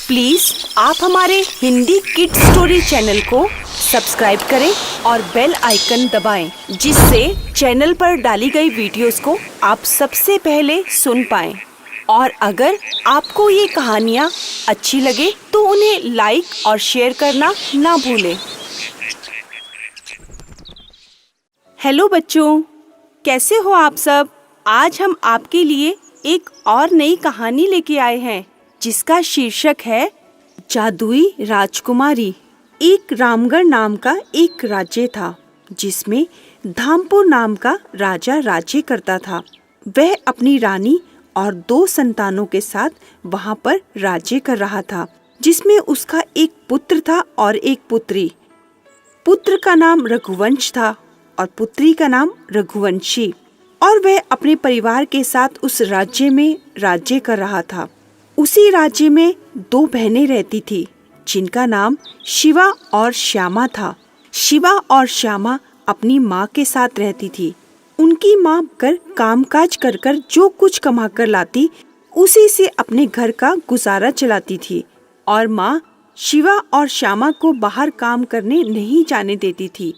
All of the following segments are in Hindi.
प्लीज आप हमारे हिंदी किड्स स्टोरी चैनल को सब्सक्राइब करें और बेल आइकन दबाएं, जिससे चैनल पर डाली गई वीडियोस को आप सबसे पहले सुन पाएं। और अगर आपको ये कहानियाँ अच्छी लगे तो उन्हें लाइक और शेयर करना ना भूलें। हेलो बच्चों, कैसे हो आप सब? आज हम आपके लिए एक और नई कहानी लेके आए हैं जिसका शीर्षक है जादुई राजकुमारी। एक रामगढ़ नाम का एक राज्य था जिसमें धामपुर नाम का राजा राज्य करता था। वह अपनी रानी और 2 संतानों के साथ वहां पर राज्य कर रहा था, जिसमें उसका एक पुत्र था और एक पुत्री। पुत्र का नाम रघुवंश था और पुत्री का नाम रघुवंशी, और वह अपने परिवार के साथ उस राज्य में राज्य कर रहा था। उसी राज्य में 2 बहनें रहती थी जिनका नाम शिवा और श्यामा था। शिवा और श्यामा अपनी माँ के साथ रहती थी। उनकी माँ कर कामकाज कर कर जो कुछ कमा कर लाती उसी से अपने घर का गुजारा चलाती थी, और माँ शिवा और श्यामा को बाहर काम करने नहीं जाने देती थी।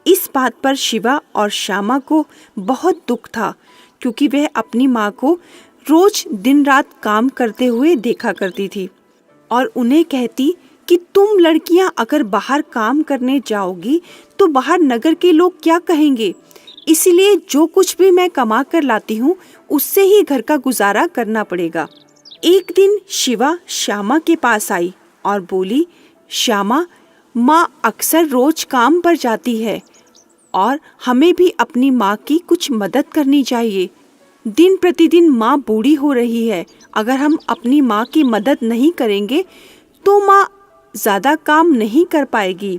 इस बात पर शिवा और श्यामा को बहुत दुख था, क्योंकि वह अपनी माँ को रोज दिन रात काम करते हुए देखा करती थी और उन्हें कहती कि तुम लड़कियां अगर बाहर काम करने जाओगी तो बाहर नगर के लोग क्या कहेंगे, इसलिए जो कुछ भी मैं कमा कर लाती हूँ उससे ही घर का गुजारा करना पड़ेगा। एक दिन शिवा श्यामा के पास आई और बोली, श्यामा, माँ अक्सर रोज काम पर जाती है और हमें भी अपनी माँ की कुछ मदद करनी चाहिए। दिन प्रतिदिन माँ बूढ़ी हो रही है। अगर हम अपनी माँ की मदद नहीं करेंगे तो माँ ज़्यादा काम नहीं कर पाएगी।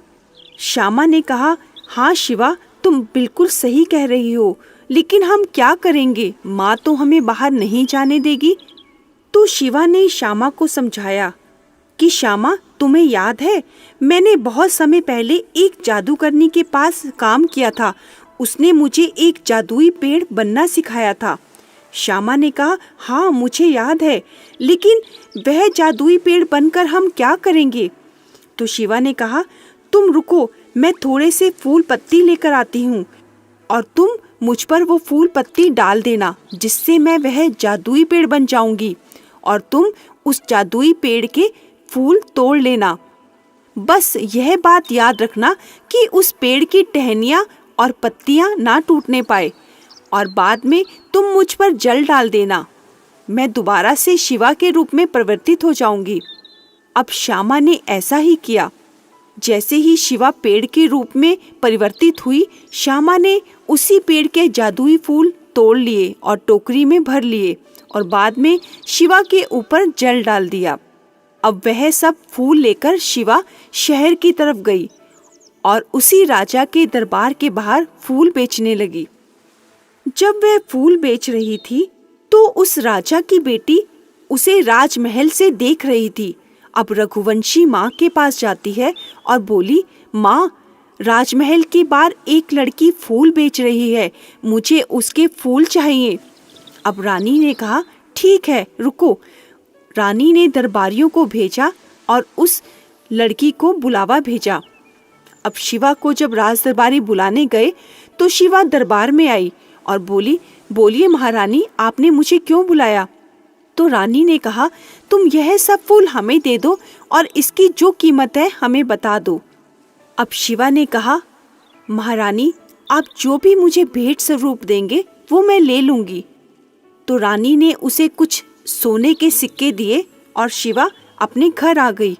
श्यामा ने कहा, हाँ शिवा, तुम बिल्कुल सही कह रही हो, लेकिन हम क्या करेंगे? माँ तो हमें बाहर नहीं जाने देगी। तो शिवा ने श्यामा को समझाया कि श्यामा, तुम्हें याद है मैंने बहुत समय पहले एक जादूगरनी के पास काम किया था। उसने मुझे एक जादुई पेड़ बनना सिखाया था। श्यामा ने कहा, हाँ मुझे याद है, लेकिन वह जादुई पेड़ बनकर हम क्या करेंगे? तो शिवा ने कहा, तुम रुको, मैं थोड़े से फूल पत्ती लेकर आती हूँ और तुम मुझ पर वो फूल पत्ती डाल देना, जिससे मैं वह जादुई पेड़ बन जाऊंगी, और तुम उस जादुई पेड़ के फूल तोड़ लेना। बस यह बात याद रखना कि उस पेड़ की टहनियाँ और पत्तियाँ ना टूटने पाए, और बाद में तुम मुझ पर जल डाल देना। मैं दोबारा से शिवा के रूप में परिवर्तित हो जाऊंगी। अब श्यामा ने ऐसा ही किया। जैसे ही शिवा पेड़ के रूप में परिवर्तित हुई, श्यामा ने उसी पेड़ के जादुई फूल तोड़ लिए और टोकरी में भर लिए, और बाद में शिवा के ऊपर जल डाल दिया। अब वह सब फूल लेकर शिवा शहर की तरफ गई और उसी राजा के दरबार के बाहर फूल बेचने लगी। जब वह फूल बेच रही थी तो उस राजा की बेटी उसे राजमहल से देख रही थी। अब रघुवंशी माँ के पास जाती है और बोली, माँ, राजमहल के बाहर एक लड़की फूल बेच रही है, मुझे उसके फूल चाहिए। अब रानी ने कहा, ठीक है, रुको। रानी ने दरबारियों को भेजा और उस लड़की को बुलावा भेजा। अब शिवा को जब राज दरबारी बुलाने गए तो शिवा दरबार में आई और बोली, बोलिए महारानी, आपने मुझे क्यों बुलाया? तो रानी ने कहा, तुम यह सब फूल हमें दे दो और इसकी जो कीमत है हमें बता दो। अब शिवा ने कहा, महारानी, आप जो भी मुझे भेंट स्वरूप देंगे वो मैं ले लूंगी। तो रानी ने उसे कुछ सोने के सिक्के दिए और शिवा अपने घर आ गई।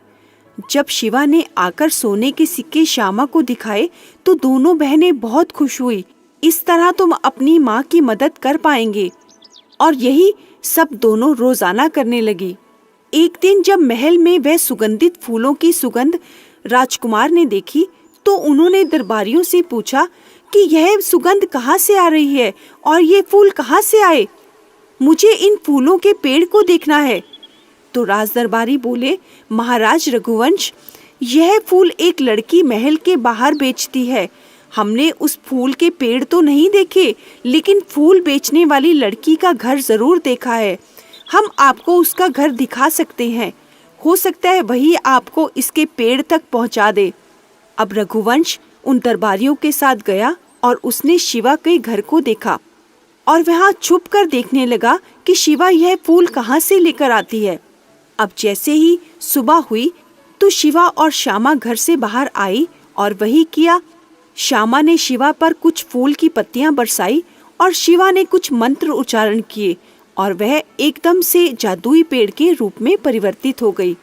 जब शिवा ने आकर सोने के सिक्के श्यामा को दिखाए तो दोनों बहनें बहुत खुश हुई। इस तरह तुम अपनी माँ की मदद कर पाएंगे। और यही सब दोनों रोजाना करने लगी। एक दिन जब महल में वह सुगंधित फूलों की सुगंध राजकुमार ने देखी तो उन्होंने दरबारियों से पूछा कि यह सुगंध कहाँ से आ रही है और ये फूल कहाँ से आए? मुझे इन फूलों के पेड़ को देखना है। तो राज दरबारी बोले, महाराज रघुवंश, यह फूल एक लड़की महल के बाहर बेचती है। हमने उस फूल के पेड़ तो नहीं देखे, लेकिन फूल बेचने वाली लड़की का घर जरूर देखा है। हम आपको उसका घर दिखा सकते हैं। हो सकता है वही आपको इसके पेड़ तक पहुंचा दे। अब रघुवंश उन दरबारियों के साथ गया और उसने शिवा के घर को देखा और वहां छुप कर देखने लगा कि शिवा यह फूल कहाँ से लेकर आती है। अब जैसे ही सुबह हुई तो शिवा और श्यामा घर से बाहर आई और वही किया। श्यामा ने शिवा पर कुछ फूल की पत्तियां बरसाई और शिवा ने कुछ मंत्र उच्चारण किए और वह एकदम से जादुई पेड़ के रूप में परिवर्तित हो गई।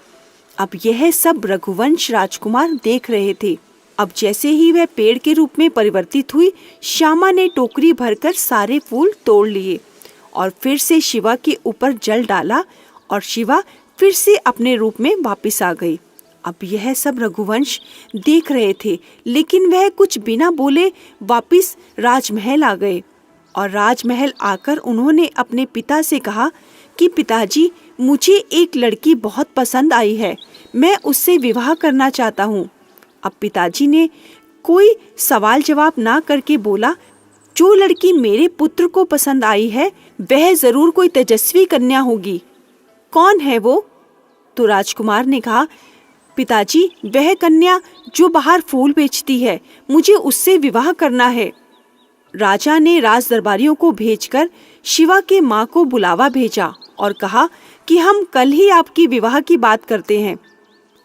अब यह सब रघुवंश राजकुमार देख रहे थे। अब जैसे ही वह पेड़ के रूप में परिवर्तित हुई, श्यामा ने टोकरी भरकर सारे फूल तोड़ लिए और फिर से शिवा के ऊपर जल डाला और शिवा फिर से अपने रूप में वापस आ गई। अब यह सब रघुवंश देख रहे थे, लेकिन वह कुछ बिना बोले वापस राजमहल आ गए और राजमहल आकर उन्होंने अपने पिता से कहा कि पिताजी, मुझे एक लड़की बहुत पसंद आई है, मैं उससे विवाह करना चाहता हूँ। अब पिताजी ने कोई सवाल जवाब ना करके बोला, जो लड़की मेरे पुत्र को पसंद आई है वह जरूर कोई तेजस्वी कन्या होगी। कौन है वो? तो राजकुमार ने कहा, पिताजी, वह कन्या जो बाहर फूल बेचती है, मुझे उससे विवाह करना है। राजा ने राज दरबारियों को भेजकर शिवा के माँ को बुलावा भेजा और कहा कि हम कल ही आपकी विवाह की बात करते हैं।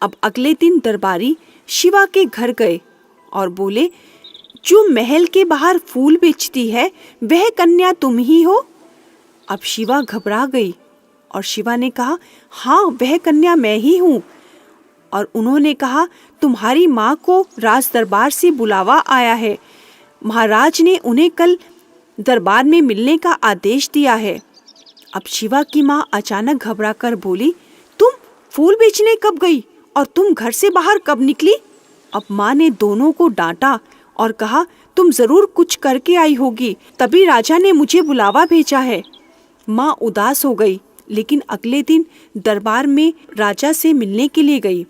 अब अगले दिन दरबारी शिवा के घर गए और बोले, जो महल के बाहर फूल बेचती है वह कन्या तुम ही हो? अब शिवा घबरा गई और शिवा ने कहा, हाँ, वह कन्या मैं ही हूँ। और उन्होंने कहा, तुम्हारी माँ को राज दरबार से बुलावा आया है, महाराज ने उन्हें कल दरबार में मिलने का आदेश दिया है। अब शिवा की माँ अचानक घबरा कर बोली, तुम फूल बेचने कब गई और तुम घर से बाहर कब निकली? अब माँ ने दोनों को डांटा और कहा, तुम जरूर कुछ करके आई होगी, तभी राजा ने मुझे बुलावा भेजा है। माँ उदास हो गई, लेकिन अगले दिन दरबार में राजा से मिलने के लिए गई।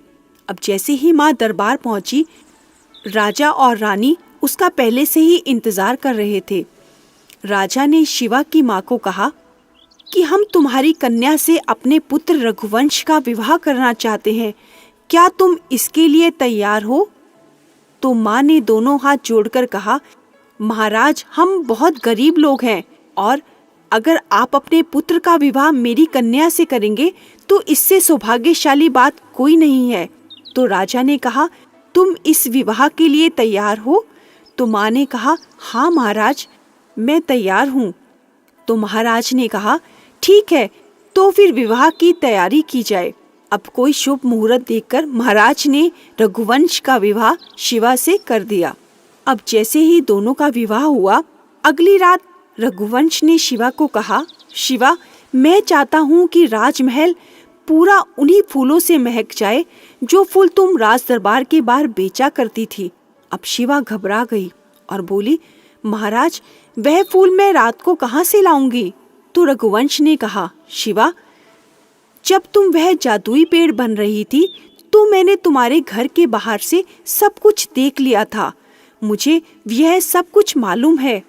अब जैसे ही माँ दरबार पहुंची, राजा और रानी उसका पहले से ही इंतजार कर रहे थे। राजा ने शिवा की माँ को कहा कि हम तुम्हारी कन्या से अपने पुत्र रघुवंश का विवाह करना चाहते हैं, क्या तुम इसके लिए तैयार हो? तो माँ ने दोनों हाथ जोड़कर कहा, महाराज, हम बहुत गरीब लोग हैं और अगर आप अपने पुत्र का विवाह मेरी कन्या से करेंगे तो इससे सौभाग्यशाली बात कोई नहीं है। तो राजा ने कहा, तुम इस विवाह के लिए तैयार हो? तो माँ ने कहा, हाँ महाराज, मैं तैयार हूँ। तो महाराज ने कहा, ठीक है, तो फिर विवाह की तैयारी की जाए। अब कोई शुभ मुहूर्त देखकर महाराज ने रघुवंश का विवाह शिवा से कर दिया। अब जैसे ही दोनों का विवाह हुआ, अगली रात रघुवंश ने शिवा को कहा, शिवा, मैं चाहता हूँ कि राजमहल पूरा उन्हीं फूलों से महक जाए जो फूल तुम राज दरबार के बाहर बेचा करती थी। अब शिवा घबरा गई और बोली, महाराज, वह फूल मैं रात को कहाँ से लाऊंगी? तो रघुवंश ने कहा, शिवा, जब तुम वह जादुई पेड़ बन रही थी तो मैंने तुम्हारे घर के बाहर से सब कुछ देख लिया था, मुझे यह सब कुछ मालूम है।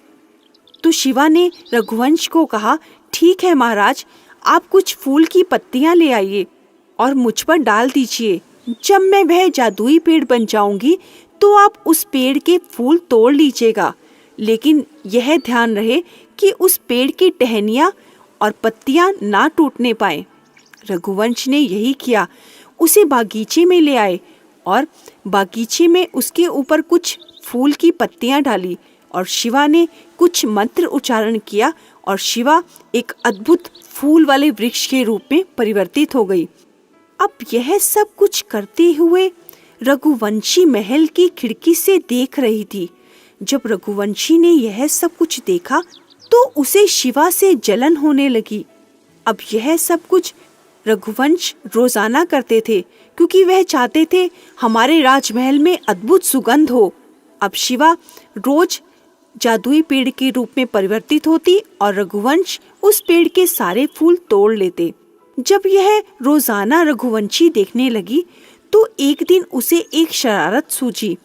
तो शिवा ने रघुवंश को कहा, ठीक है महाराज, आप कुछ फूल की पत्तियां ले आइए और मुझ पर डाल दीजिए। जब मैं वह जादुई पेड़ बन जाऊंगी तो आप उस पेड़ के फूल तोड़ लीजिएगा, लेकिन यह ध्यान रहे कि उस पेड़ की टहनियाँ और पत्तियां ना टूटने पाए। रघुवंश ने यही किया, उसे बागीचे में ले आए और बागीचे में उसके ऊपर कुछ फूल की पत्तियां डाली और शिवा ने कुछ मंत्र उच्चारण किया और शिवा एक अद्भुत फूल वाले वृक्ष के रूप में परिवर्तित हो गई। अब यह सब कुछ करते हुए रघुवंशी महल की खिड़की से देख रही थी। जब रघुवंशी ने यह सब कुछ देखा तो उसे शिवा से जलन होने लगी। अब यह सब कुछ रघुवंश रोजाना करते थे क्योंकि वह चाहते थे हमारे राजमहल में अद्भुत सुगंध हो। अब शिवा रोज जादुई पेड़ के रूप में परिवर्तित होती और रघुवंश उस पेड़ के सारे फूल तोड़ लेते। जब यह रोजाना रघुवंशी देखने लगी तो एक दिन उसे एक शरारत सूझी।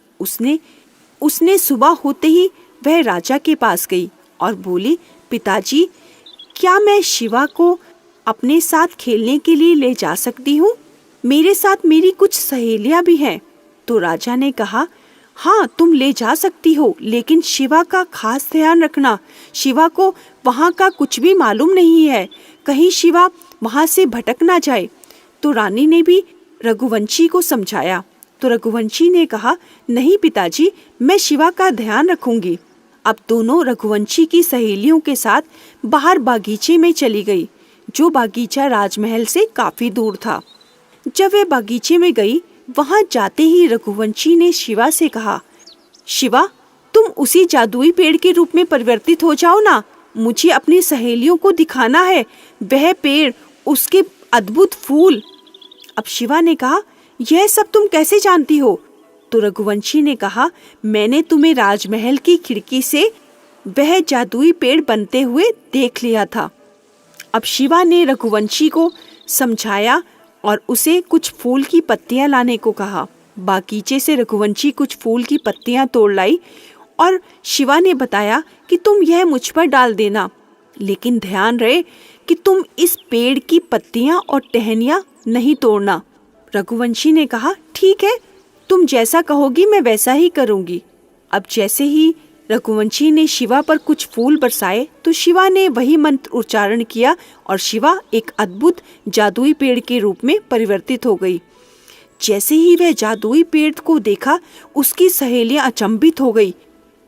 उसने सुबह होते ही वह राजा के पास गई और बोली, पिताजी, क्या मैं शिवा को अपने साथ खेलने के लिए ले जा सकती हूँ? मेरे साथ मेरी कुछ सहेलियां भी हैं। तो राजा ने कहा, हाँ तुम ले जा सकती हो, लेकिन शिवा का खास ध्यान रखना। शिवा को वहाँ का कुछ भी मालूम नहीं है, कहीं शिवा वहाँ से भटक ना जाए। तो रानी ने भी रघुवंशी को समझाया। तो रघुवंशी ने कहा, नहीं पिताजी, मैं शिवा का ध्यान रखूंगी। अब दोनों रघुवंशी की सहेलियों के साथ बाहर बागीचे में चली गई, जो बागीचा राजमहल से काफी दूर था। जब वे बागीचे में गई, वहां जाते ही रघुवंशी ने शिवा से कहा, शिवा तुम उसी जादुई पेड़ के रूप में परिवर्तित हो जाओ ना, मुझे अपनी सहेलियों को दिखाना है वह पेड़, उसके अद्भुत फूल। अब शिवा ने कहा, यह सब तुम कैसे जानती हो? तो रघुवंशी ने कहा, मैंने तुम्हें राजमहल की खिड़की से वह जादुई पेड़ बनते हुए देख लिया था। अब शिवा ने रघुवंशी को समझाया और उसे कुछ फूल की पत्तियां लाने को कहा। बागीचे से रघुवंशी कुछ फूल की पत्तियां तोड़ लाई और शिवा ने बताया कि तुम यह मुझ पर डाल देना, लेकिन ध्यान रहे कि तुम इस पेड़ की पत्तियां और टहनियां नहीं तोड़ना। रघुवंशी ने कहा, ठीक है, तुम जैसा कहोगी मैं वैसा ही करूंगी। अब जैसे ही रघुवंशी ने शिवा पर कुछ फूल बरसाए, तो शिवा ने वही मंत्र उच्चारण किया और शिवा एक अद्भुत जादुई पेड़ के रूप में परिवर्तित हो गई। जैसे ही वह जादुई पेड़ को देखा, उसकी सहेलियां अचंभित हो गई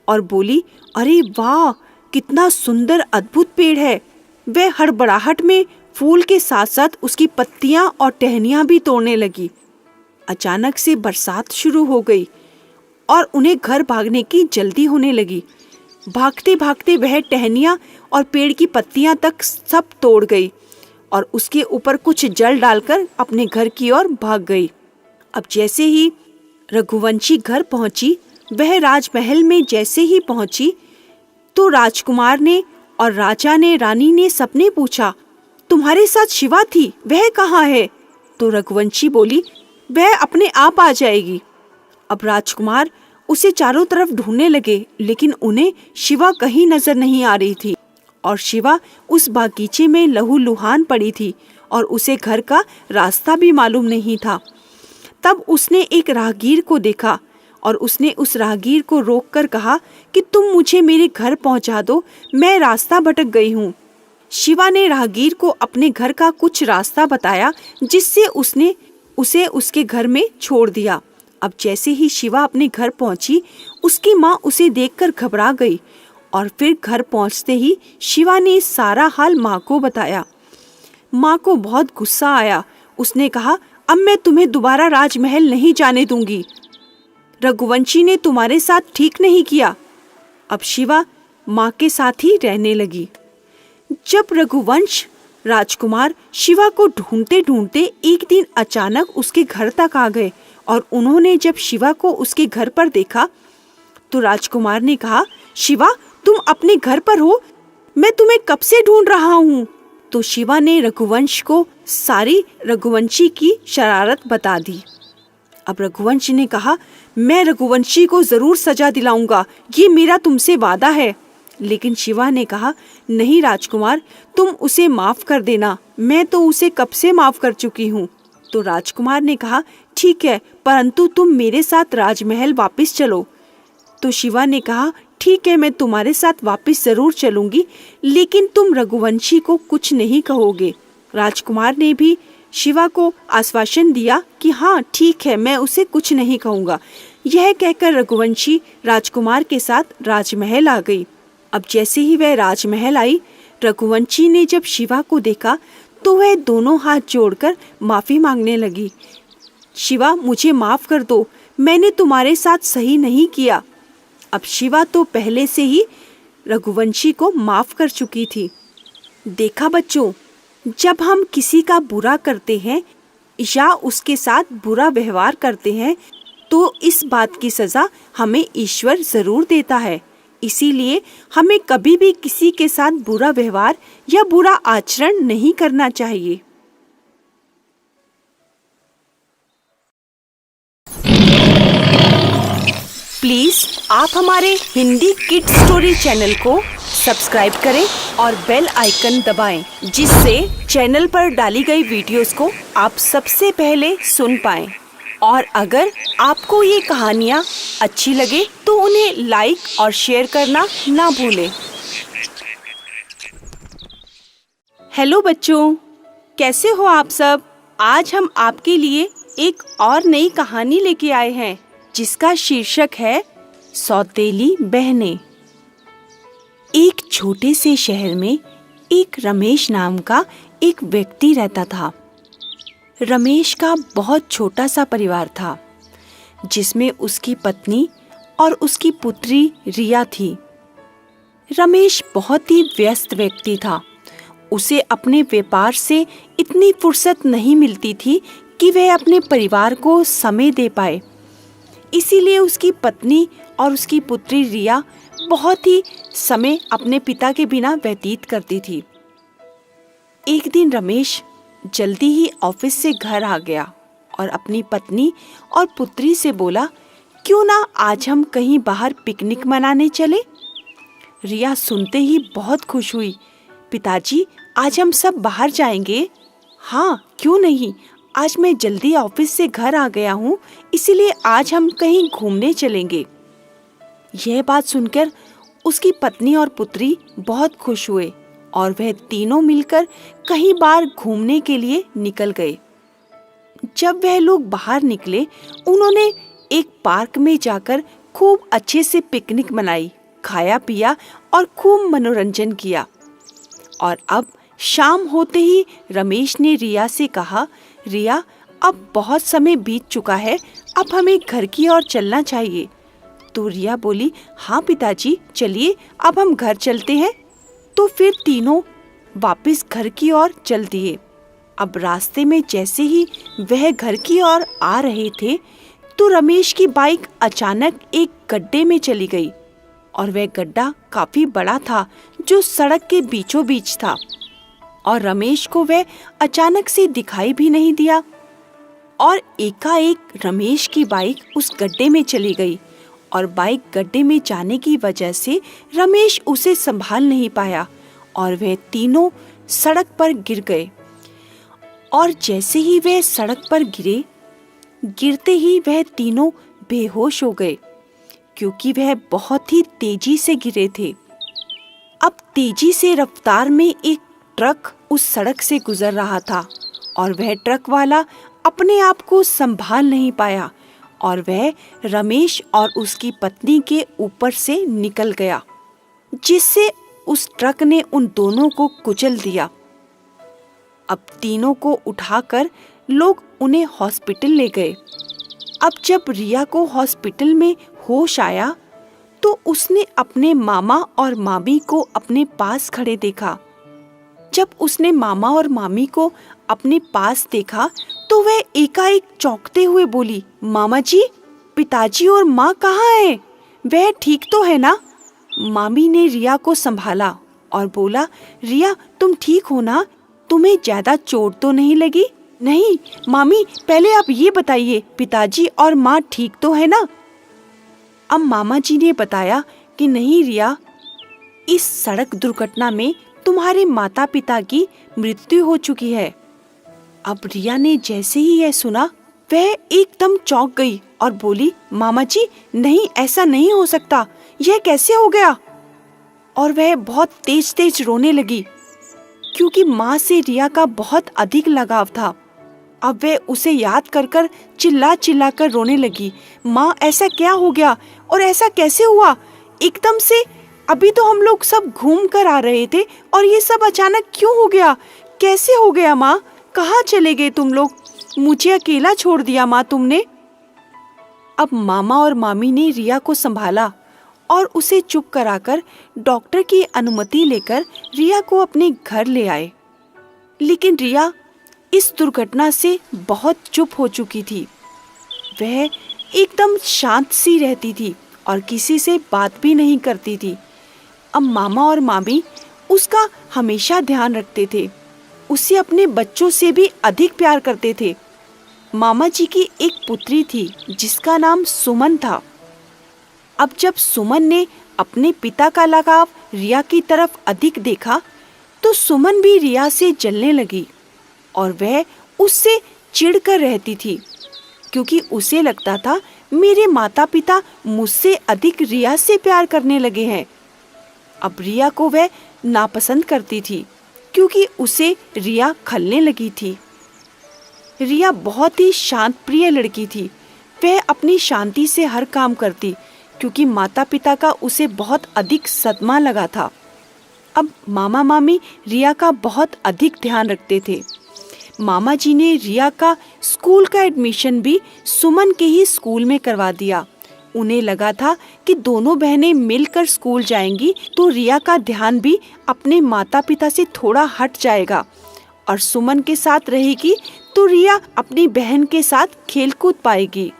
और बोली, अरे वाह, कितना सुंदर अद्भुत पेड़ है। वह हड़बड़ाहट में फूल के साथ साथ उसकी पत्तियां और टहनियां भी तोड़ने लगी। अचानक से बरसात शुरू हो गई और उन्हें घर भागने की जल्दी होने लगी। भागते भागते वह टहनियां और पेड़ की पत्तियां तक सब तोड़ गई और उसके ऊपर कुछ जल डालकर अपने घर की ओर भाग गई। अब जैसे ही रघुवंशी घर पहुंची, वह राजमहल में जैसे ही पहुंची तो राजकुमार ने और राजा ने, रानी ने सबने पूछा, तुम्हारे साथ शिवा थी, वह कहाँ है? तो रघुवंशी बोली, वह अपने आप आ जाएगी। अब राजकुमार उसे चारों तरफ ढूंढने लगे, लेकिन उन्हें शिवा कहीं नजर नहीं आ रही थी और शिवा उस बागीचे में लहूलुहान पड़ी थी और उसे घर का रास्ता भी मालूम नहीं था। तब उसने एक राहगीर को देखा और उसने उस राहगीर को रोककर कहा कि तुम मुझे मेरे घर पहुंचा दो, मैं रास्ता भटक गई हूँ। शिवा ने राहगीर को अपने घर का कुछ रास्ता बताया, जिससे उसने उसे उसके घर में छोड़ दिया। अब जैसे ही शिवा अपने घर पहुंची, उसकी माँ उसे देखकर घबरा गई और फिर घर पहुंचते ही शिवा ने सारा हाल माँ को बताया। माँ को बहुत गुस्सा आया। उसने कहा, अब मैं तुम्हें दोबारा राजमहल नहीं जाने दूंगी। रघुवंशी ने तुम्हारे साथ ठीक नहीं किया। अब शिवा माँ के साथ ही रहने लगी। जब रघुवंश राजकुमार शिवा को ढूंढते ढूंढते एक दिन अचानक उसके घर तक आ गए और उन्होंने जब शिवा को उसके घर पर देखा तो राजकुमार ने कहा, शिवा तुम अपने घर पर हो, मैं तुम्हें कब से ढूंढ रहा हूँ। तो शिवा ने रघुवंश को सारी रघुवंशी की शरारत बता दी। अब रघुवंश ने कहा, मैं रघुवंशी को जरूर सजा दिलाऊंगा, ये मेरा तुमसे वादा है। लेकिन शिवा ने कहा, नहीं राजकुमार, तुम उसे माफ कर देना, मैं तो उसे कब से माफ कर चुकी हूँ। तो राजकुमार ने कहा, ठीक है, परंतु तुम मेरे साथ राजमहल वापस चलो। तो शिवा ने कहा, ठीक है, मैं तुम्हारे साथ वापस जरूर चलूंगी, लेकिन तुम रघुवंशी को कुछ नहीं कहोगे। राजकुमार ने भी शिवा को आश्वासन दिया कि हाँ ठीक है, मैं उसे कुछ नहीं कहूँगा। यह कहकर रघुवंशी राजकुमार के साथ राजमहल आ गई। अब जैसे ही वह राजमहल आई, रघुवंशी ने जब शिवा को देखा तो वह दोनों हाथ जोड़कर माफी मांगने लगी। शिवा मुझे माफ कर दो, मैंने तुम्हारे साथ सही नहीं किया। अब शिवा तो पहले से ही रघुवंशी को माफ कर चुकी थी। देखा बच्चों, जब हम किसी का बुरा करते हैं या उसके साथ बुरा व्यवहार करते हैं तो इस बात की सजा हमें ईश्वर जरूर देता है। इसीलिए हमें कभी भी किसी के साथ बुरा व्यवहार या बुरा आचरण नहीं करना चाहिए। प्लीज आप हमारे हिंदी किड्स स्टोरी चैनल को सब्सक्राइब करें और बेल आइकन दबाएं, जिससे चैनल पर डाली गई वीडियोस को आप सबसे पहले सुन पाएं। और अगर आपको ये कहानियाँ अच्छी लगे तो उन्हें लाइक और शेयर करना ना भूलें। हेलो बच्चों, कैसे हो आप सब? आज हम आपके लिए एक और नई कहानी लेके आए हैं, जिसका शीर्षक है सौतेली बहनें। एक छोटे से शहर में एक रमेश नाम का एक व्यक्ति रहता था। रमेश का बहुत छोटा सा परिवार था, जिसमें उसकी पत्नी और उसकी पुत्री रिया थी। रमेश बहुत ही व्यस्त व्यक्ति था। उसे अपने व्यापार से इतनी फुर्सत नहीं मिलती थी कि वह अपने परिवार को समय दे पाए। इसीलिए उसकी पत्नी और उसकी पुत्री रिया बहुत ही समय अपने पिता के बिना व्यतीत करती थी। एक दिन रमेश जल्दी ही ऑफिस से घर आ गया और अपनी पत्नी और पुत्री से बोला, क्यों ना आज हम कहीं बाहर पिकनिक मनाने चले? रिया सुनते ही बहुत खुश हुई। पिताजी, आज हम सब बाहर जाएंगे। हाँ, क्यों नहीं, आज मैं जल्दी ऑफिस से घर आ गया हूँ, इसीलिए आज हम कहीं घूमने चलेंगे। यह बात सुनकर उसकी पत्नी और पुत्री बहुत खुश हुए और वह तीनों मिलकर कहीं बाहर घूमने के लिए निकल गए। जब वह लोग बाहर निकले, उन्होंने एक पार्क में जाकर खूब अच्छे से पिकनिक मनाई, खाया पिया और खूब मनोरंजन किया। और अब शाम होते ही रमेश ने रिया से कहा, रिया, अब बहुत समय बीत चुका है, अब हमें घर की ओर चलना चाहिए। तो रिया बोली, हाँ पिताजी, चलिए अब हम घर चलते हैं। तो फिर तीनों वापस घर की ओर चल दिए। अब रास्ते में जैसे ही वह घर की ओर आ रहे थे, तो रमेश की बाइक अचानक एक गड्ढे में चली गई और वह गड्ढा काफी बड़ा था, जो सड़क के बीचों बीच था। और रमेश को वह अचानक से दिखाई भी नहीं दिया और एकाएक रमेश की बाइक उस गड्ढे में चली गई और बाइक गड्ढे में जाने की वजह से रमेश उसे संभाल नहीं पाया और वह तीनों सड़क पर गिर गए। और जैसे ही वह सड़क पर गिरे, गिरते ही वह तीनों बेहोश हो गए, क्योंकि वह बहुत ही तेजी से गिरे थे। अब तेजी से रफ्तार में एक ट्रक उस सड़क से गुजर रहा था और वह ट्रक वाला अपने आप को संभाल नहीं पाया और वह रमेश और उसकी पत्नी के ऊपर से निकल गया, जिससे उस ट्रक ने उन दोनों को कुचल दिया। अब तीनों को उठाकर लोग उन्हें हॉस्पिटल ले गए। अब जब रिया को हॉस्पिटल में होश आया, तो उसने अपने मामा और मामी को अपने पास खड़े देखा। जब उसने मामा और मामी को अपने पास देखा, तो वह एकाएक चौंकते हुए बोली, मामा जी, पिताजी और माँ कहाँ हैं? वह ठीक तो है ना? मामी ने रिया को संभाला और बोला, रिया, तुम ठीक हो ना? तुम्हें ज्यादा चोट तो नहीं लगी? नहीं मामी, पहले आप ये बताइए, पिताजी और माँ ठीक तो है ना? अब मामा जी ने बताया कि नहीं रिया, इस सड़क दुर्घटना में तुम्हारे माता पिता की मृत्यु हो चुकी है। अब रिया ने जैसे ही यह सुना, वह एकदम चौंक गई और बोली, मामा जी, नहीं, ऐसा नहीं हो सकता, यह कैसे हो गया? और वह बहुत तेज तेज रोने लगी, क्योंकि माँ से रिया का बहुत अधिक लगाव था। अब वह उसे याद कर कर चिल्ला चिल्ला कर रोने लगी, माँ, ऐसा क्या हो गया और ऐसा कैसे हुआ? एकदम से अभी तो हम लोग सब घूम कर आ रहे थे और ये सब अचानक क्यों हो गया? कैसे हो गया माँ? कहाँ चले गए तुम लोग? मुझे अकेला छोड़ दिया माँ तुमने। अब मामा और मामी ने रिया को संभाला और उसे चुप कराकर डॉक्टर की अनुमति लेकर रिया को अपने घर ले आए। लेकिन रिया इस दुर्घटना से बहुत चुप हो चुकी थी। वह एकदम शांत सी रहती थी और किसी से बात भी नहीं करती थी। अब मामा और मामी उसका हमेशा ध्यान रखते थे, उसे अपने बच्चों से भी अधिक प्यार करते थे। मामा जी की एक पुत्री थी जिसका नाम सुमन था। अब जब सुमन ने अपने पिता का लगाव रिया की तरफ अधिक देखा तो सुमन भी रिया से जलने लगी और वह उससे चिढ़कर रहती थी, क्योंकि उसे लगता था मेरे माता पिता मुझसे अधिक रिया से प्यार करने लगे हैं। अब रिया को वह नापसंद करती थी, क्योंकि उसे रिया खलने लगी थी। रिया बहुत ही शांत प्रिय लड़की थी। वह अपनी शांति से हर काम करती, क्योंकि माता पिता का उसे बहुत अधिक सदमा लगा था। अब मामा मामी रिया का बहुत अधिक ध्यान रखते थे। मामा जी ने रिया का स्कूल का एडमिशन भी सुमन के ही स्कूल में करवा दिया। उन्हें लगा था कि दोनों बहनें मिलकर स्कूल जाएंगी तो रिया का ध्यान भी अपने माता पिता से थोड़ा हट जाएगा और सुमन के साथ रहेगी तो रिया अपनी बहन के साथ खेल कूद पाएगी।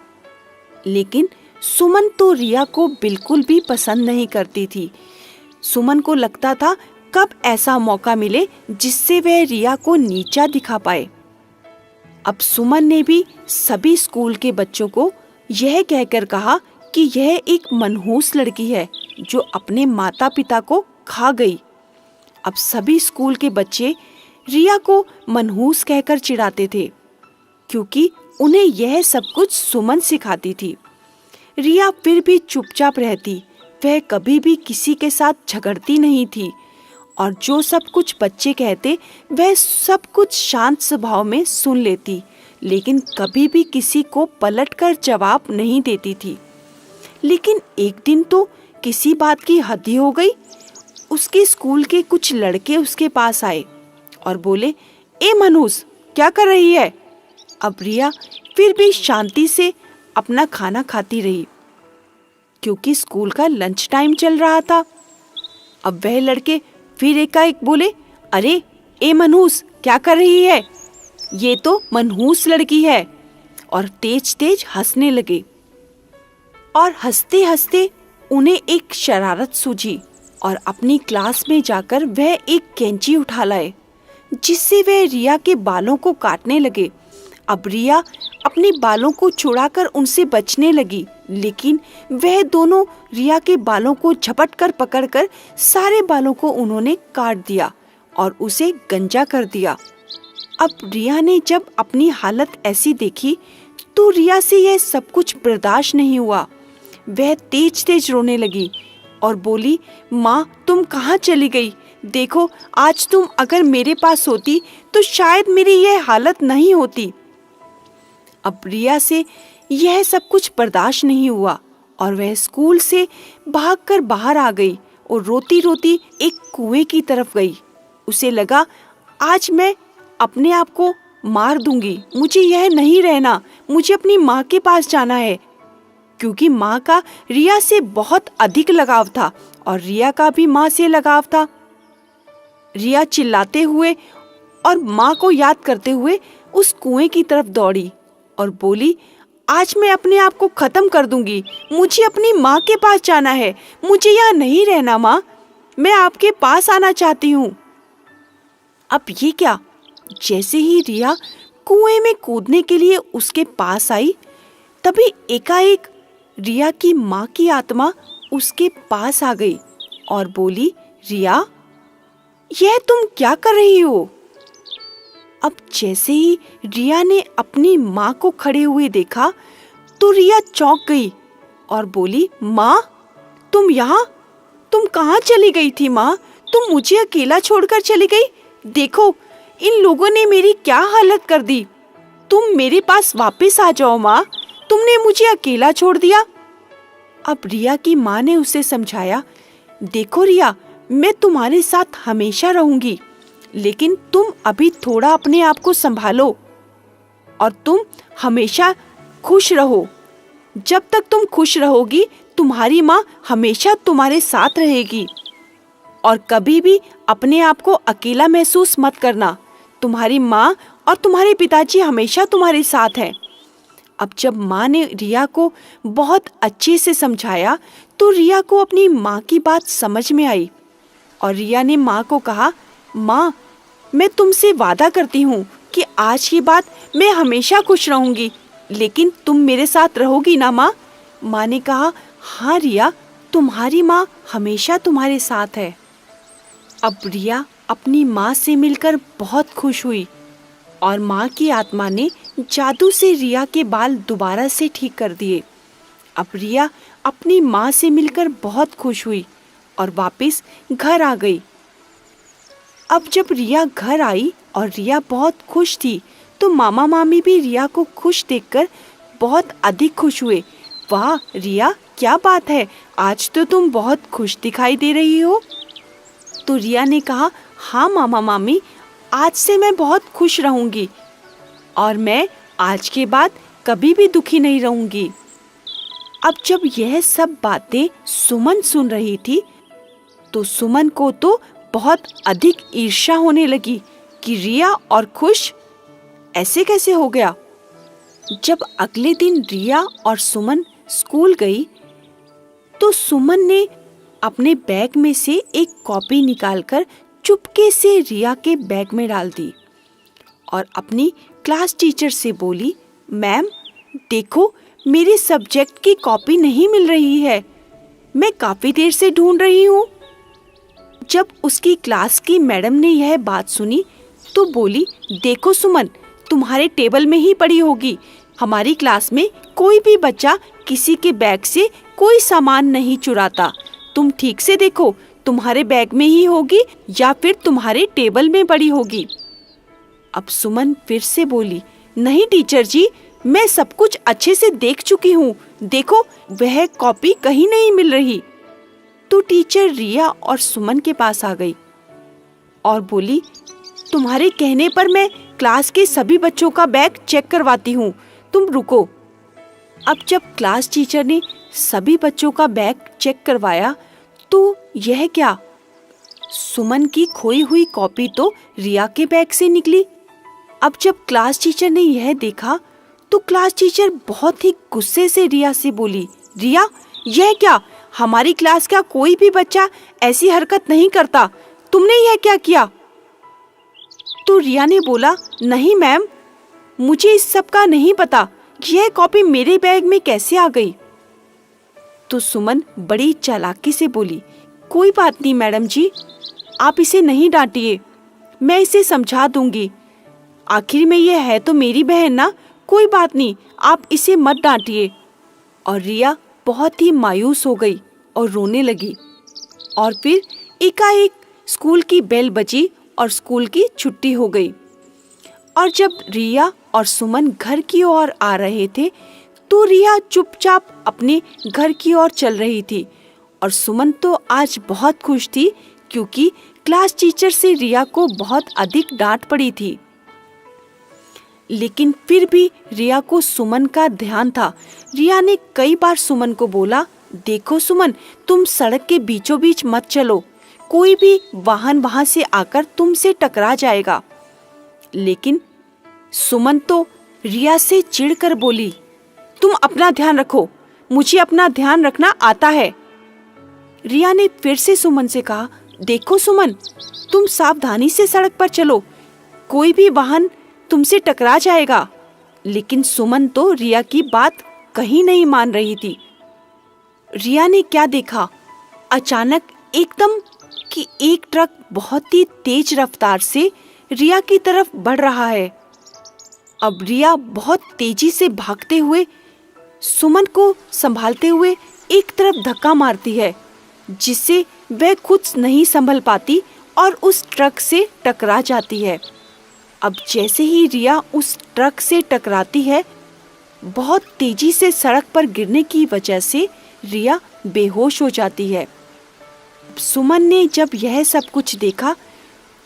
लेकिन सुमन तो रिया को बिल्कुल भी पसंद नहीं करती थी। सुमन को लगता था कब ऐसा मौका मिले जिससे वह रिया को नीचा दिखा पाए। अब सुमन ने भी सभी स्कूल के बच्चों को यह कहकर कहा कि यह एक मनहूस लड़की है जो अपने माता पिता को खा गई। अब सभी स्कूल के बच्चे रिया को मनहूस कहकर चिढ़ाते थे, क्योंकि उन्हें यह सब कुछ सुमन सिखाती थी। रिया फिर भी चुपचाप रहती। वह कभी भी किसी के साथ झगड़ती नहीं थी और जो सब कुछ बच्चे कहते वह सब कुछ शांत स्वभाव में सुन लेती, लेकिन कभी भी किसी को पलटकर जवाब नहीं देती थी। लेकिन एक दिन तो किसी बात की हद ही हो गई। उसके स्कूल के कुछ लड़के उसके पास आए और बोले, ए मनहूस, क्या कर रही है? अब रिया फिर भी शांति से अपना खाना खाती रही, क्योंकि स्कूल का लंच टाइम चल रहा था। अब वह लड़के फिर एकाएक बोले, अरे ए मनहूस, क्या कर रही है? ये तो मनहूस लड़की है, और तेज तेज हंसने लगे। और हंसते हंसते उन्हें एक शरारत सूझी और अपनी क्लास में जाकर वह एक कैंची उठा लाए, जिससे वह रिया के बालों को काटने लगे। अब रिया अपने बालों को छुड़ाकर उनसे बचने लगी, लेकिन वह दोनों रिया के बालों को झपट कर पकड़कर सारे बालों को उन्होंने काट दिया और उसे गंजा कर दिया। अब रिया ने जब अपनी हालत ऐसी देखी तो रिया से यह सब कुछ बर्दाश्त नहीं हुआ। वह तेज तेज रोने लगी और बोली, माँ, तुम कहाँ चली गई? देखो, आज तुम अगर मेरे पास होती तो शायद मेरी यह हालत नहीं होती। अब रिया से यह सब कुछ बर्दाश्त नहीं हुआ और वह स्कूल से भागकर बाहर आ गई और रोती रोती एक कुएं की तरफ गई। उसे लगा, आज मैं अपने आप को मार दूंगी, मुझे यह नहीं रहना, मुझे अपनी माँ के पास जाना है। क्योंकि माँ का रिया से बहुत अधिक लगाव था और रिया का भी माँ से लगाव था। रिया चिल्लाते हुए और माँ को याद करते हुए उस कुएं की तरफ दौड़ी और बोली, आज मैं अपने आप को खत्म कर दूंगी, मुझे अपनी माँ के पास जाना है, मुझे यहाँ नहीं रहना माँ, मैं आपके पास आना चाहती हूँ। अब ये क्या? जैसे ही रिया कुएं में कूदने के लिए उसके पास आई, तभी एकाएक रिया की माँ की आत्मा उसके पास आ गई और बोली, रिया, यह तुम क्या कर रही हो? अब जैसे ही रिया ने अपनी माँ को खड़े हुए देखा तो रिया चौंक गई और बोली, माँ, तुम यहाँ? तुम कहाँ चली गई थी माँ? तुम मुझे अकेला छोड़कर चली गई? देखो, इन लोगों ने मेरी क्या हालत कर दी। तुम मेरे पास वापस आ जाओ माँ, तुमने मुझे अकेला छोड़ दिया। अब रिया की माँ ने उसे समझाया, देखो रिया, मैं तुम्हारे साथ हमेशा रहूंगी, लेकिन तुम अभी थोड़ा अपने आप को संभालो और तुम हमेशा खुश रहो। जब तक तुम खुश रहोगी, तुम्हारी माँ हमेशा तुम्हारे साथ रहेगी और कभी भी अपने आप को अकेला महसूस मत करना। तुम्हारी माँ और तुम्हारे पिताजी हमेशा तुम्हारे साथ हैं। अब जब माँ ने रिया को बहुत अच्छे से समझाया तो रिया को अपनी माँ की बात समझ में आई और रिया ने माँ को कहा, माँ, मैं तुमसे वादा करती हूँ कि आज के बाद मैं हमेशा खुश रहूंगी, लेकिन तुम मेरे साथ रहोगी ना माँ? माँ ने कहा, हाँ रिया, तुम्हारी माँ हमेशा तुम्हारे साथ है। अब रिया अपनी माँ से मिलकर बहुत खुश हुई और माँ की आत्मा ने जादू से रिया के बाल दोबारा से ठीक कर दिए। अब रिया अपनी माँ से मिलकर बहुत खुश हुई और वापस घर आ गई। अब जब रिया घर आई और रिया बहुत खुश थी, तो मामा मामी भी रिया को खुश देखकर बहुत अधिक खुश हुए। वाह रिया, क्या बात है, आज तो तुम बहुत खुश दिखाई दे रही हो। तो रिया ने कहा, हाँ मामा मामी, आज से मैं बहुत खुश रहूंगी और मैं आज के बाद कभी भी दुखी नहीं रहूंगी। अब जब यह सब बातें सुमन सुन रही थी, तो सुमन को तो बहुत अधिक ईर्ष्या होने लगी कि रिया और खुश ऐसे कैसे हो गया। जब अगले दिन रिया और सुमन स्कूल गई, तो सुमन ने अपने बैग में से एक कॉपी निकालकर चुपके से रिया के बैग में डाल दी और अपनी क्लास टीचर से बोली, मैम देखो, मेरे सब्जेक्ट की कॉपी नहीं मिल रही है, मैं काफी देर से ढूंढ रही हूँ। जब उसकी क्लास की मैडम ने यह बात सुनी तो बोली, देखो सुमन, तुम्हारे टेबल में ही पड़ी होगी। हमारी क्लास में कोई भी बच्चा किसी के बैग से कोई सामान नहीं चुराता। तुम ठीक से देखो, तुम्हारे बैग में ही होगी या फिर तुम्हारे टेबल में पड़ी होगी। अब सुमन फिर से बोली, नहीं टीचर जी, मैं सब कुछ अच्छे से देख चुकी हूँ, देखो वह कॉपी कहीं नहीं मिल रही। तो टीचर रिया और सुमन के पास आ गई और बोली, तुम्हारे कहने पर मैं क्लास के सभी बच्चों का बैग चेक करवाती हूँ, तुम रुको। अब जब क्लास टीचर ने सभी बच्चों का बैग चेक करवाया, तो यह क्या, सुमन की खोई हुई कॉपी तो रिया के बैग से निकली। अब जब क्लास टीचर ने यह देखा, तो क्लास टीचर बहुत ही गुस्से से रिया से बोली, रिया यह क्या, हमारी क्लास का कोई भी बच्चा ऐसी हरकत नहीं करता, तुमने यह क्या किया। तो रिया ने बोला, नहीं मैम, मुझे इस सब का नहीं पता, यह कॉपी मेरे बैग में कैसे आ गई। तो सुमन बड़ी चालाकी से बोली, कोई बात नहीं मैडम जी, आप इसे नहीं डांटिए, मैं इसे समझा दूंगी, आखिर में यह है तो मेरी बहन ना, कोई बात नहीं, आप इसे मत डांटिए। और रिया बहुत ही मायूस हो गई और रोने लगी। और फिर एकाएक स्कूल की बेल बजी और स्कूल की छुट्टी हो गई। और जब रिया और सुमन घर की ओर आ रहे थे, तो रिया चुपचाप अपने घर की ओर चल रही थी और सुमन तो आज बहुत खुश थी, क्योंकि क्लास टीचर से रिया को बहुत अधिक डांट पड़ी थी। लेकिन फिर भी रिया को सुमन का ध्यान था। रिया ने कई बार सुमन को बोला, देखो सुमन, तुम सड़क के बीचों बीच मत चलो, कोई भी वाहन वहां से आकर तुमसे टकरा जाएगा। लेकिन सुमन तो रिया से चिढ़कर बोली, तुम अपना ध्यान रखो, मुझे अपना ध्यान रखना आता है। रिया ने फिर से सुमन से कहा, देखो सुमन, तुम सावधानी से सड़क पर चलो, कोई भी वाहन तुमसे टकरा जाएगा। लेकिन सुमन तो रिया की बात कहीं नहीं मान रही थी। रिया ने क्या देखा, अचानक एकदम कि एक ट्रक बहुत ही तेज रफ्तार से रिया की तरफ बढ़ रहा है। अब रिया बहुत तेजी से भागते हुए सुमन को संभालते हुए एक तरफ धक्का मारती है, जिससे वह खुद नहीं संभल पाती और उस ट्रक से टकरा जाती है। अब जैसे ही रिया उस ट्रक से टकराती है, बहुत तेजी से सड़क पर गिरने की वजह से रिया बेहोश हो जाती है। सुमन ने जब यह सब कुछ देखा,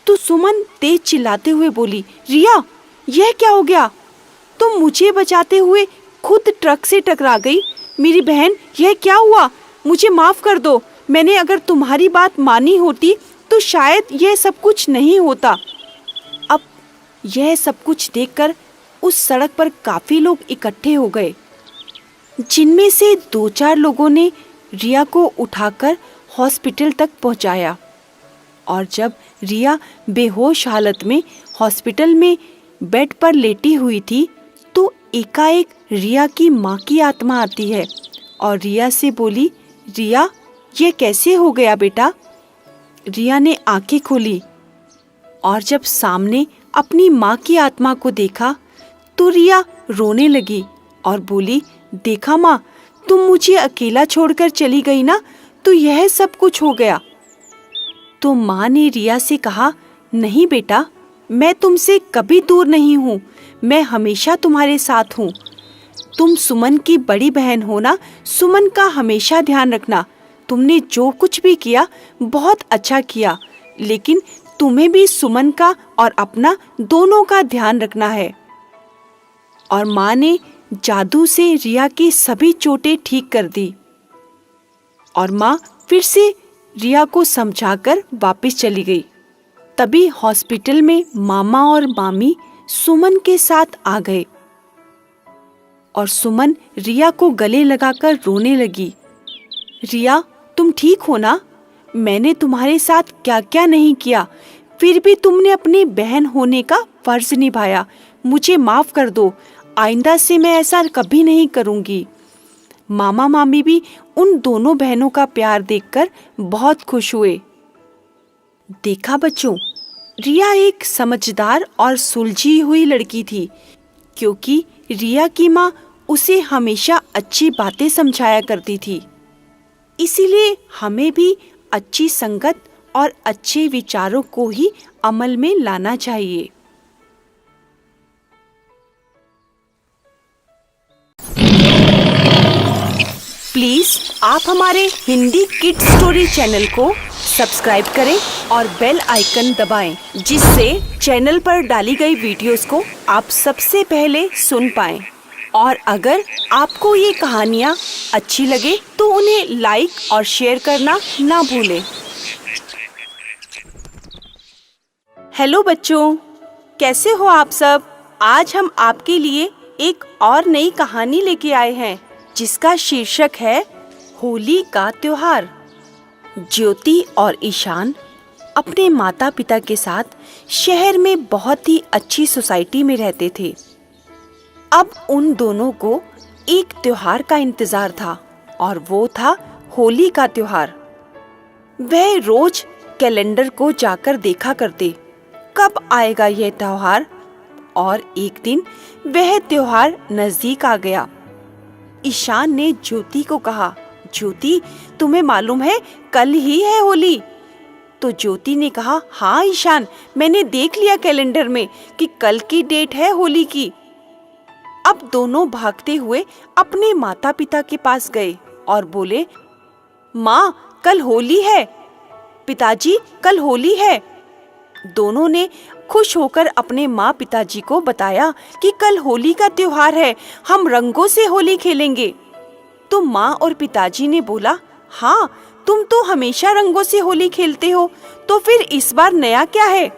तो सुमन तेज चिल्लाते हुए बोली, रिया यह क्या हो गया, तुम मुझे बचाते हुए खुद ट्रक से टकरा गई। मेरी बहन, यह क्या हुआ, मुझे माफ कर दो, मैंने अगर तुम्हारी बात मानी होती तो शायद यह सब कुछ नहीं होता। अब यह सब कुछ देखकर उस सड़क पर काफी लोग इकट्ठे हो गए, जिनमें से 2-4 लोगों ने रिया को उठाकर हॉस्पिटल तक पहुंचाया। और जब रिया बेहोश हालत में हॉस्पिटल में बेड पर लेटी हुई थी, तो एकाएक रिया की माँ की आत्मा आती है और रिया से बोली, रिया ये कैसे हो गया बेटा? रिया ने आंखें खोली और जब सामने अपनी माँ की आत्मा को देखा तो रिया रोने लगी और बोली, देखा माँ, तुम मुझे अकेला छोड़कर चली गई ना, तो यह सब कुछ हो गया। तो माँ ने रिया से कहा, नहीं बेटा, मैं तुमसे कभी दूर नहीं हूँ, मैं हमेशा तुम्हारे साथ हूँ। तुम सुमन की बड़ी बहन हो ना, सुमन का हमेशा ध्यान रखना। तुमने जो कुछ भी किया बहुत अच्छा किया, लेकिन तुम्हें भी सुमन का और अपना दोनों का ध्यान रखना है। और माँ ने जादू से रिया की सभी चोटें ठीक कर दी और माँ फिर से रिया को समझाकर वापस चली गई। तभी हॉस्पिटल में मामा और मामी सुमन के साथ आ गए और सुमन रिया को गले लगाकर रोने लगी। रिया, तुम ठीक हो ना? मैंने तुम्हारे साथ क्या क्या नहीं किया, फिर भी तुमने अपनी बहन होने का फर्ज निभाया। मुझे माफ कर दो, आइंदा से मैं ऐसा कभी नहीं करूंगी। मामा मामी भी उन दोनों बहनों का प्यार देखकर बहुत खुश हुए। देखा बच्चों, रिया एक समझदार और सुलझी हुई लड़की थी, क्योंकि रिया की माँ उसे हमेशा अच्छी बातें समझाया करती थी। इसीलिए हमें भी अच्छी संगत और अच्छे विचारों को ही अमल में लाना चाहिए। प्लीज आप हमारे हिंदी किड्स स्टोरी चैनल को सब्सक्राइब करें और बेल आइकन दबाएं, जिससे चैनल पर डाली गई वीडियोस को आप सबसे पहले सुन पाएं। और अगर आपको ये कहानियाँ अच्छी लगे तो उन्हें लाइक और शेयर करना ना भूलें। हेलो बच्चों, कैसे हो आप सब? आज हम आपके लिए एक और नई कहानी लेके आए हैं, जिसका शीर्षक है होली का त्योहार। ज्योति और ईशान अपने माता पिता के साथ शहर में बहुत ही अच्छी सोसाइटी में रहते थे। अब उन दोनों को एक त्योहार का इंतजार था और वो था होली का त्योहार। वह रोज कैलेंडर को जाकर देखा करते, कब आएगा यह त्योहार। और एक दिन वह त्योहार नजदीक आ गया। ईशान ने ज्योति को कहा, ज्योति, तुम्हें मालूम है कल ही है होली? तो ज्योति ने कहा, हाँ ईशान, मैंने देख लिया कैलेंडर में कि कल की डेट है होली की। अब दोनों भागते हुए अपने माता पिता के पास गए और बोले, माँ, कल होली है। पिताजी, कल होली है। दोनों ने खुश होकर अपने माँ पिताजी को बताया कि कल होली का त्योहार है, हम रंगों से होली खेलेंगे। तो माँ और पिताजी ने बोला, हाँ, तुम तो हमेशा रंगों से होली खेलते हो, तो फिर इस बार नया क्या है?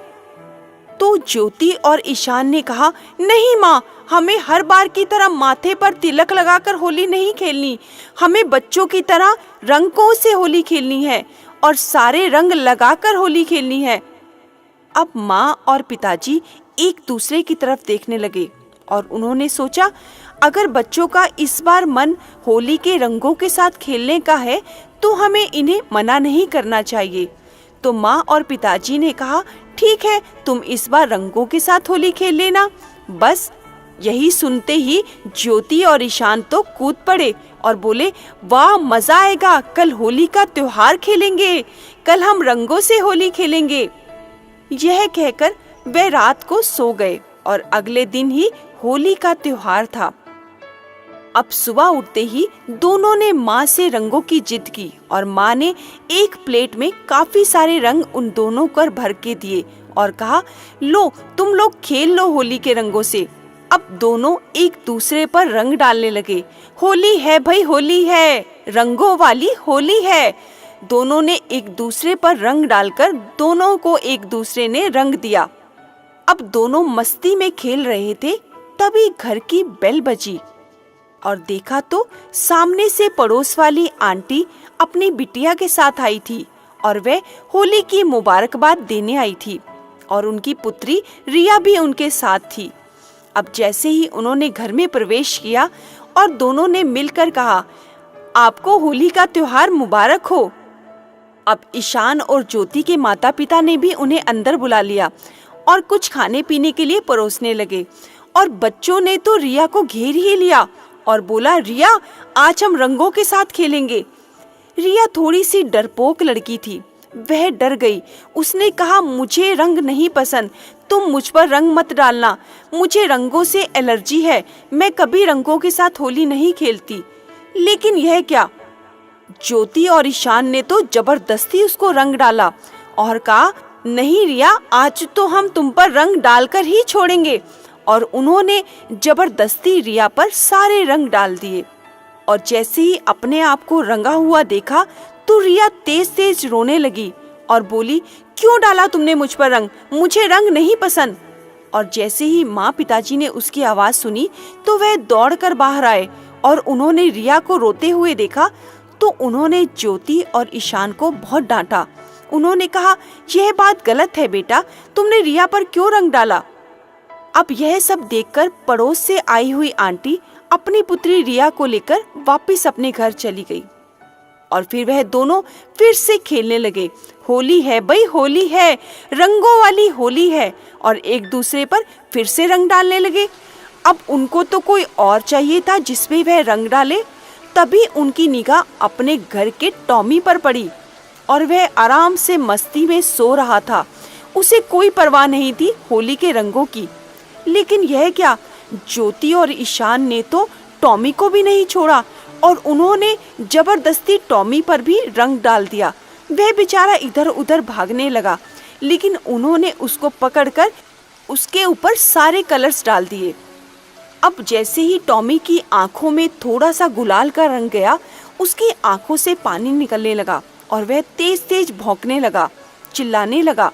तो ज्योति और ईशान ने कहा, नहीं माँ, हमें हर बार की तरह माथे पर तिलक लगाकर होली नहीं खेलनी, हमें बच्चों की तरह रंगों से होली खेलनी है और सारे रंग लगाकर होली खेलनी है। अब माँ और पिताजी एक दूसरे की तरफ देखने लगे और उन्होंने सोचा, अगर बच्चों का इस बार मन होली के रंगों के साथ खेलने का है तो हमें इन्हें मना नहीं करना चाहिए। तो माँ और पिताजी ने कहा, ठीक है, तुम इस बार रंगों के साथ होली खेल लेना। बस यही सुनते ही ज्योति और ईशान तो कूद पड़े और बोले, वाह, मजा आएगा, कल होली का त्योहार खेलेंगे, कल हम रंगों से होली खेलेंगे। यह कहकर वे रात को सो गए और अगले दिन ही होली का त्योहार था। अब सुबह उठते ही दोनों ने माँ से रंगों की जिद की और माँ ने एक प्लेट में काफी सारे रंग उन दोनों पर भर के दिए और कहा, लो, तुम लोग खेल लो होली के रंगों से। अब दोनों एक दूसरे पर रंग डालने लगे। होली है भाई, होली है, रंगों वाली होली है। दोनों ने एक दूसरे पर रंग डालकर दोनों को एक दूसरे ने रंग दिया। अब दोनों मस्ती में खेल रहे थे, तभी घर की बेल बजी और देखा तो सामने से पड़ोस वाली आंटी अपनी बिटिया के साथ आई थी और वे होली की मुबारकबाद देने आई थी और उनकी पुत्री रिया भी उनके साथ थी। अब जैसे ही उन्होंने घर में प्रवेश किया और दोनों ने मिलकर कहा, आपको होली का त्योहार मुबारक हो। अब ईशान और ज्योति के माता पिता ने भी उन्हें अंदर बुला लिया और कुछ खाने पीने के लिए परोसने लगे। और बच्चों ने तो रिया को घेर ही लिया और बोला, रिया, आज हम रंगों के साथ खेलेंगे। रिया थोड़ी सी डरपोक लड़की थी, वह डर गई। उसने कहा, मुझे रंग नहीं पसंद, तुम मुझ पर रंग मत डालना, मुझे रंगों से एलर्जी है, मैं कभी रंगों के साथ होली नहीं खेलती। लेकिन यह क्या, ज्योति और ईशान ने तो जबरदस्ती उसको रंग डाला और कहा, नहीं रिया, आज तो हम तुम पर रंग डालकर ही छोड़ेंगे। और उन्होंने जबरदस्ती रिया पर सारे रंग डाल दिए। और जैसे ही अपने आप को रंगा हुआ देखा तो रिया तेज तेज रोने लगी और बोली, क्यों डाला तुमने मुझ पर रंग, मुझे रंग नहीं पसंद। और जैसे ही माँ पिताजी ने उसकी आवाज सुनी तो वह दौड़कर बाहर आए और उन्होंने रिया को रोते हुए देखा तो उन्होंने ज्योति और ईशान को बहुत डांटा। उन्होंने कहा, यह बात गलत है बेटा, तुमने रिया पर क्यों रंग डाला। अब यह सब देखकर पड़ोस से आई हुई आंटी अपनी पुत्री रिया को लेकर वापस अपने घर चली गई और फिर वह दोनों फिर से खेलने लगे। होली है भाई, होली है, रंगों वाली होली है। और एक दूसरे पर फिर से रंग डालने लगे। अब उनको तो कोई और चाहिए था जिसमें वह रंग डाले। तभी उनकी निगाह अपने घर के टॉमी पर पड़ी और वह आराम से मस्ती में सो रहा था। उसे कोई परवाह नहीं थी होली के रंगों की। लेकिन यह क्या, ज्योति और ईशान ने तो टॉमी को भी नहीं छोड़ा और उन्होंने जबरदस्ती टॉमी पर भी रंग डाल दिया। वह बेचारा इधर उधर भागने लगा, लेकिन उन्होंने उसको पकड़कर उसके ऊपर सारे कलर्स डाल दिए। अब जैसे ही टॉमी की आंखों में थोड़ा सा गुलाल का रंग गया, उसकी आंखों से पानी निकलने लगा और वह तेज तेज भौंकने लगा, चिल्लाने लगा।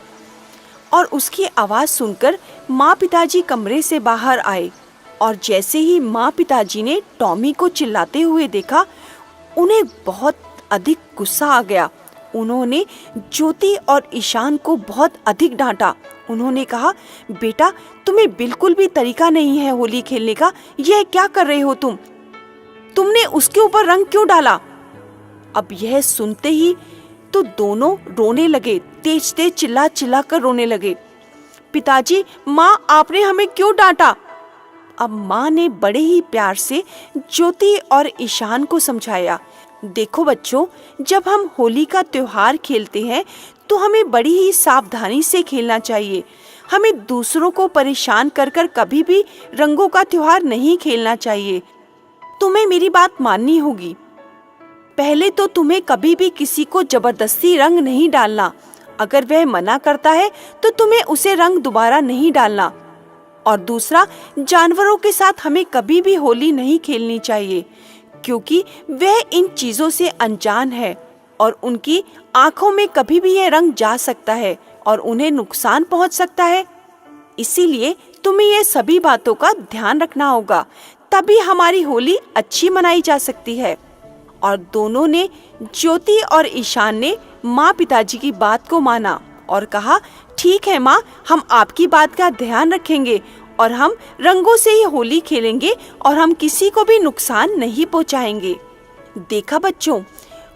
और उसकी आवाज सुनकर माँ पिताजी कमरे से बाहर आए और जैसे ही माँ पिताजी ने टॉमी को चिल्लाते हुए देखा, उन्हें बहुत अधिक गुस्सा आ गया। उन्होंने ज्योति और ईशान को बहुत अधिक डांटा। उन्होंने कहा, बेटा, तुम्हें बिल्कुल भी तरीका नहीं है होली खेलने का, यह क्या कर रहे हो तुम? तुमने उसके ऊपर रंग क्यों डाला? अब यह सुनते ही तो दोनों रोने लगे, तेज तेज चिल्ला चिल्ला कर रोने लगे। पिताजी, माँ, आपने हमें क्यों डांटा? अब माँ ने बड़े ही प्यार से ज्योति और ईशान को समझाया, देखो बच्चों, जब हम होली का त्योहार खेलते हैं तो हमें बड़ी ही सावधानी से खेलना चाहिए। हमें दूसरों को परेशान कर कर कभी भी रंगों का त्योहार नहीं खेलना चाहिए। तुम्हें मेरी बात माननी होगी। पहले तो तुम्हें कभी भी किसी को जबरदस्ती रंग नहीं डालना। अगर वह मना करता है तो तुम्हें उसे रंग दोबारा नहीं डालना। और दूसरा, जानवरों के साथ हमें कभी भी होली नहीं खेलनी चाहिए, क्योंकि वह इन चीजों से अनजान है और उनकी आंखों में कभी भी यह रंग जा सकता है और उन्हें नुकसान पहुंच सकता है। इसीलिए तुम्हें ये सभी बातों का ध्यान रखना होगा, तभी हमारी होली अच्छी मनाई जा सकती है। और दोनों ने, ज्योति और ईशान ने, माँ पिताजी की बात को माना और कहा, ठीक है माँ, हम आपकी बात का ध्यान रखेंगे और हम रंगों से ही होली खेलेंगे और हम किसी को भी नुकसान नहीं पहुँचाएंगे। देखा बच्चों,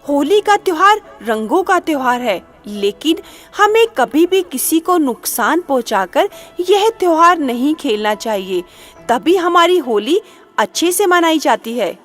होली का त्योहार रंगों का त्योहार है, लेकिन हमें कभी भी किसी को नुकसान पहुंचाकर यह त्योहार नहीं खेलना चाहिए, तभी हमारी होली अच्छे से मनाई जाती है।